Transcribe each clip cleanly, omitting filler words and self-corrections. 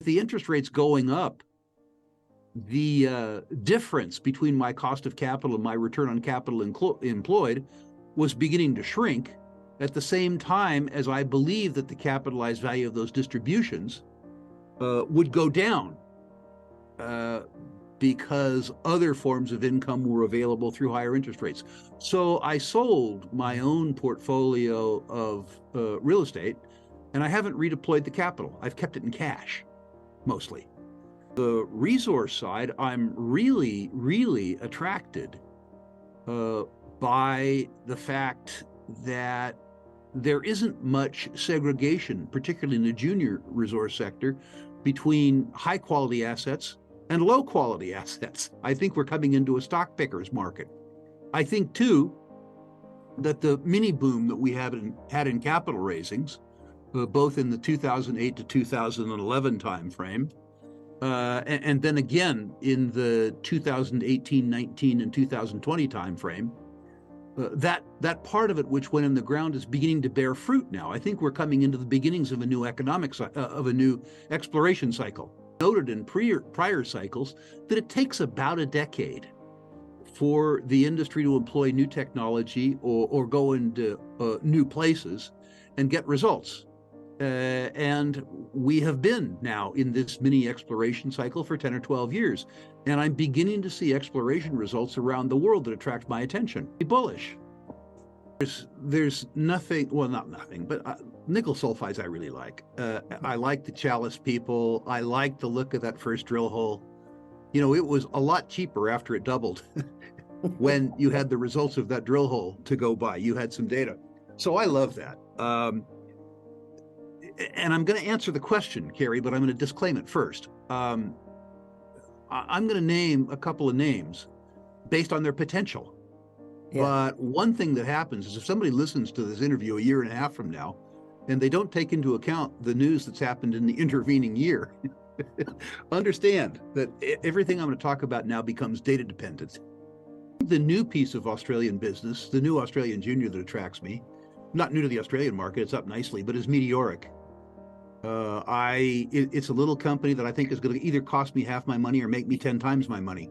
the interest rates going up, the difference between my cost of capital and my return on capital employed was beginning to shrink at the same time as I believe that the capitalized value of those distributions would go down because other forms of income were available through higher interest rates. So I sold my own portfolio of real estate, and I haven't redeployed the capital. I've kept it in cash, mostly. The resource side, I'm really, really attracted by the fact that there isn't much segregation, particularly in the junior resource sector, between high quality assets and low quality assets. I think we're coming into a stock pickers market. I think too that the mini boom that we had in capital raisings, both in the 2008 to 2011 timeframe, and then again in the 2018, 19, and 2020 timeframe, that part of it which went in the ground is beginning to bear fruit now. I think we're coming into the beginnings of a new of a new exploration cycle. Noted in prior cycles that it takes about a decade for the industry to employ new technology or go into new places and get results. And we have been now in this mini exploration cycle for 10 or 12 years. And I'm beginning to see exploration results around the world that attract my attention. Be bullish. There's nothing, well, not nothing, but nickel sulfides I really like. I like the Chalice people. I like the look of that first drill hole. You know, it was a lot cheaper after it doubled when you had the results of that drill hole to go by. You had some data. So I love that. And I'm going to answer the question, Carrie, but I'm going to disclaim it first. I'm going to name a couple of names based on their potential. Yeah. But one thing that happens is if somebody listens to this interview a year and a half from now, and they don't take into account the news that's happened in the intervening year, understand that everything I'm going to talk about now becomes data dependent. The new piece of Australian business, the new Australian junior that attracts me, not new to the Australian market, it's up nicely, but is Meteoric. It's a little company that I think is going to either cost me half my money or make me 10 times my money.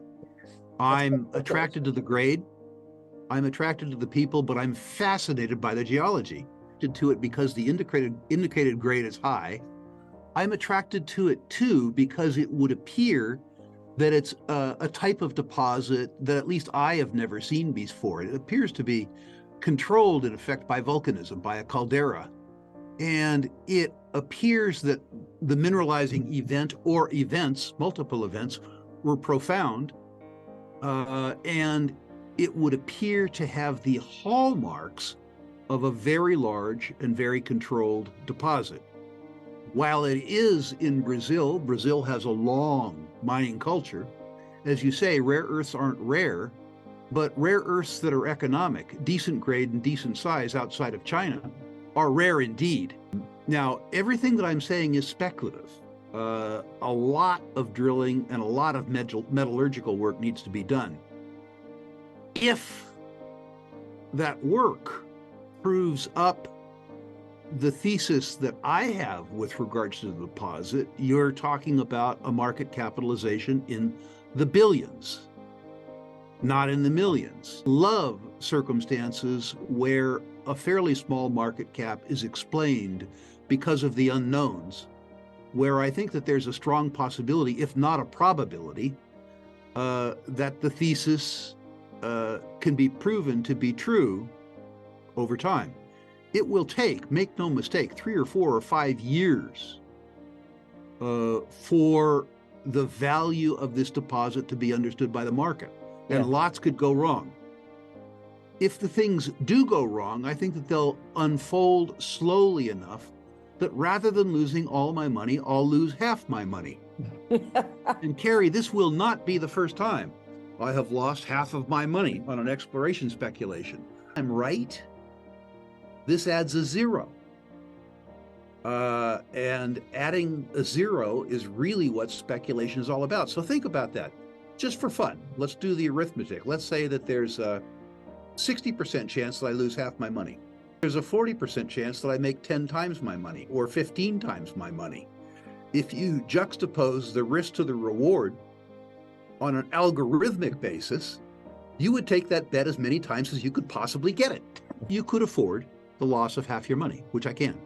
I'm attracted to the grade. I'm attracted to the people, but I'm fascinated by the geology. To it because the indicated grade is high. I'm attracted to it too because it would appear that it's a type of deposit that at least I have never seen before. It appears to be controlled in effect by volcanism, by a caldera. And it appears that the mineralizing event or events, multiple events, were profound. And it would appear to have the hallmarks of a very large and very controlled deposit. While it is in Brazil, Brazil has a long mining culture. As you say, rare earths aren't rare, but rare earths that are economic, decent grade and decent size outside of China are rare indeed. Now, everything that I'm saying is speculative. A lot of drilling and a lot of metallurgical work needs to be done. If that work proves up the thesis that I have with regards to the deposit, you're talking about a market capitalization in the billions, not in the millions. Love circumstances where a fairly small market cap is explained because of the unknowns, where I think that there's a strong possibility, if not a probability, that the thesis can be proven to be true over time. It will take, make no mistake, 3 or 4 or 5 years for the value of this deposit to be understood by the market. Yeah. And lots could go wrong. If the things do go wrong, I think that they'll unfold slowly enough that rather than losing all my money, I'll lose half my money. And Carrie, this will not be the first time I have lost half of my money on an exploration speculation. I'm right. This adds a zero. And adding a zero is really what speculation is all about. So think about that. Just for fun, let's do the arithmetic. Let's say that there's a 60% chance that I lose half my money. There's a 40% chance that I make 10 times my money or 15 times my money. if you juxtapose the risk to the reward on an algorithmic basis, you would take that bet as many times as you could possibly get it. You could afford the loss of half your money, which I can.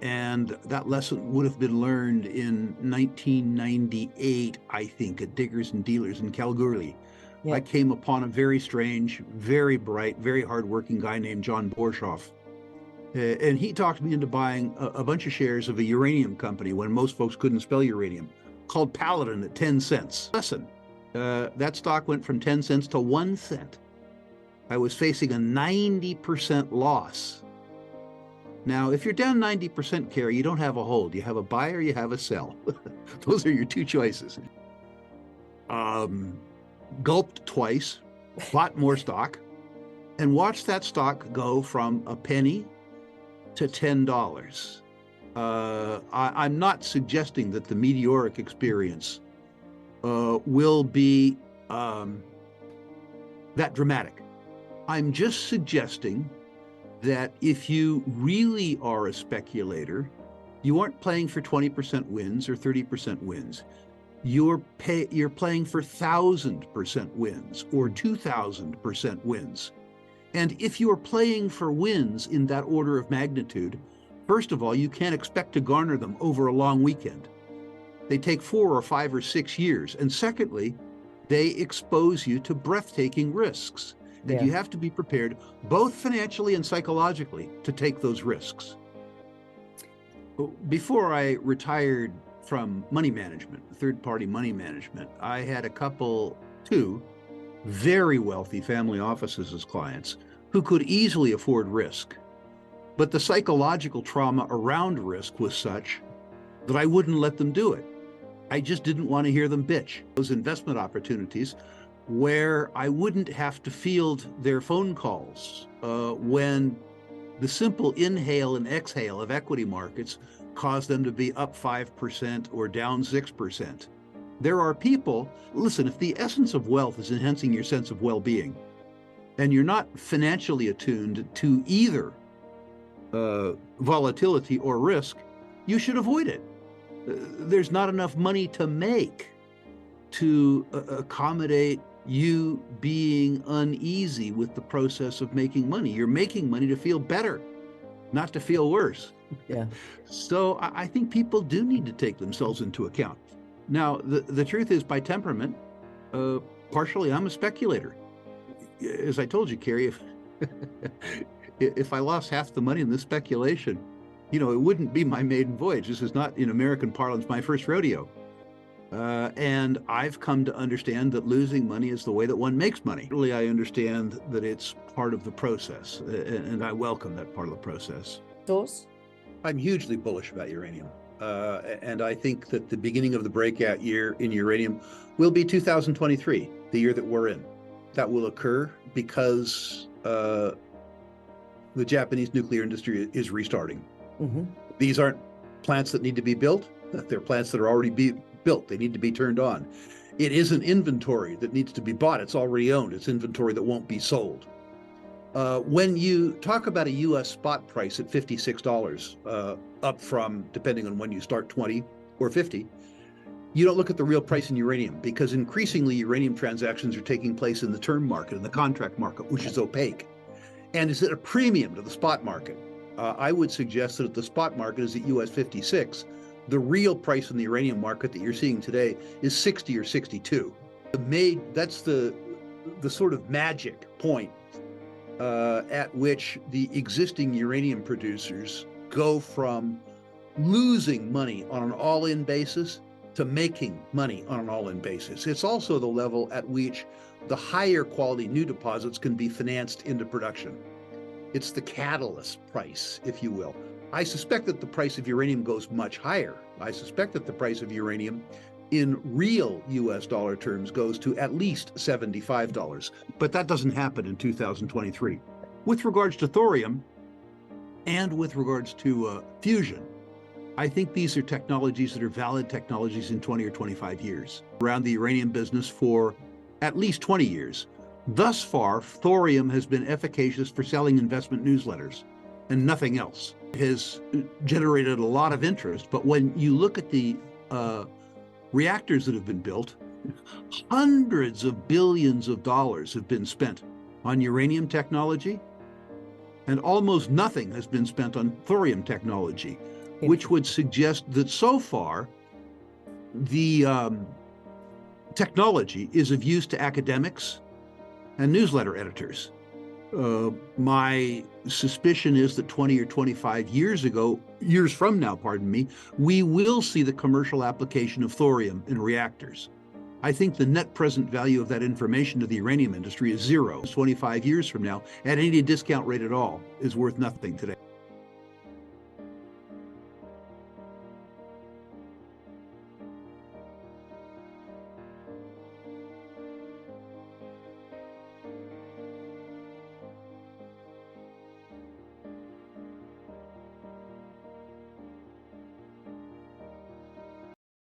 And that lesson would have been learned in 1998, I think, at Diggers and Dealers in Kalgoorlie. Yeah. I came upon a very strange, very bright, very hardworking guy named John Borshoff. And he talked me into buying a bunch of shares of a uranium company when most folks couldn't spell uranium, called Paladin at 10 cents. Listen, that stock went from 10 cents to 1 cent. I was facing a 90% loss. Now, if you're down 90%, Carrie, you don't have a hold. You have a buy or you have a sell. Those are your two choices. Gulped twice, bought more stock, and watched that stock go from a penny to $10. I'm not suggesting that the meteoric experience will be that dramatic. I'm just suggesting that if you really are a speculator, you aren't playing for 20% wins or 30% wins. You're playing for 1,000% wins or 2,000% wins. And if you're playing for wins in that order of magnitude, first of all, you can't expect to garner them over a long weekend. They take 4 or 5 or 6 years. And secondly, they expose you to breathtaking risks. And you have to be prepared, both financially and psychologically, to take those risks. Before I retired from money management, third-party money management, I had two very wealthy family offices as clients who could easily afford risk. But the psychological trauma around risk was such that I wouldn't let them do it. I just didn't want to hear them bitch. Those investment opportunities where I wouldn't have to field their phone calls when the simple inhale and exhale of equity markets caused them to be up 5% or down 6%. There are people, listen, if the essence of wealth is enhancing your sense of well-being, and you're not financially attuned to either volatility or risk, you should avoid it. There's not enough money to make to accommodate you being uneasy with the process of making money. You're making money to feel better, not to feel worse. Yeah. So I think people do need to take themselves into account. Now, the truth is, by temperament, partially I'm a speculator. As I told you, Carrie, if I lost half the money in this speculation, it wouldn't be my maiden voyage. This is not, in American parlance, my first rodeo. And I've come to understand that losing money is the way that one makes money. Really, I understand that it's part of the process, and I welcome that part of the process. Yours? I'm hugely bullish about uranium. And I think that the beginning of the breakout year in uranium will be 2023, the year that we're in. That will occur because the Japanese nuclear industry is restarting. Mm-hmm. These aren't plants that need to be built. They're plants that are already built. They need to be turned on. It isn't inventory that needs to be bought. It's already owned. It's inventory that won't be sold. When you talk about a U.S. spot price at $56, up from, depending on when you start, 20 or 50, you don't look at the real price in uranium, because increasingly uranium transactions are taking place in the term market, in the contract market, which is opaque, and is at a premium to the spot market. I would suggest that if the spot market is at US 56, the real price in the uranium market that you're seeing today is 60 or 62. That's the sort of magic point at which the existing uranium producers go from losing money on an all-in basis to making money on an all-in basis. It's also the level at which the higher quality new deposits can be financed into production. It's the catalyst price, if you will. I suspect that the price of uranium goes much higher. I suspect that the price of uranium in real US dollar terms goes to at least $75, but that doesn't happen in 2023. With regards to thorium and with regards to fusion, I think these are technologies that are valid technologies in 20 or 25 years. Around the uranium business for at least 20 years. Thus far, thorium has been efficacious for selling investment newsletters and nothing else. It has generated a lot of interest, but when you look at the reactors that have been built, hundreds of billions of dollars have been spent on uranium technology, and almost nothing has been spent on thorium technology, which would suggest that so far the technology is of use to academics and newsletter editors. My suspicion is that 20 or 25 years from now, we will see the commercial application of thorium in reactors. I think the net present value of that information to the uranium industry is zero. 25 years from now, at any discount rate at all, is worth nothing today.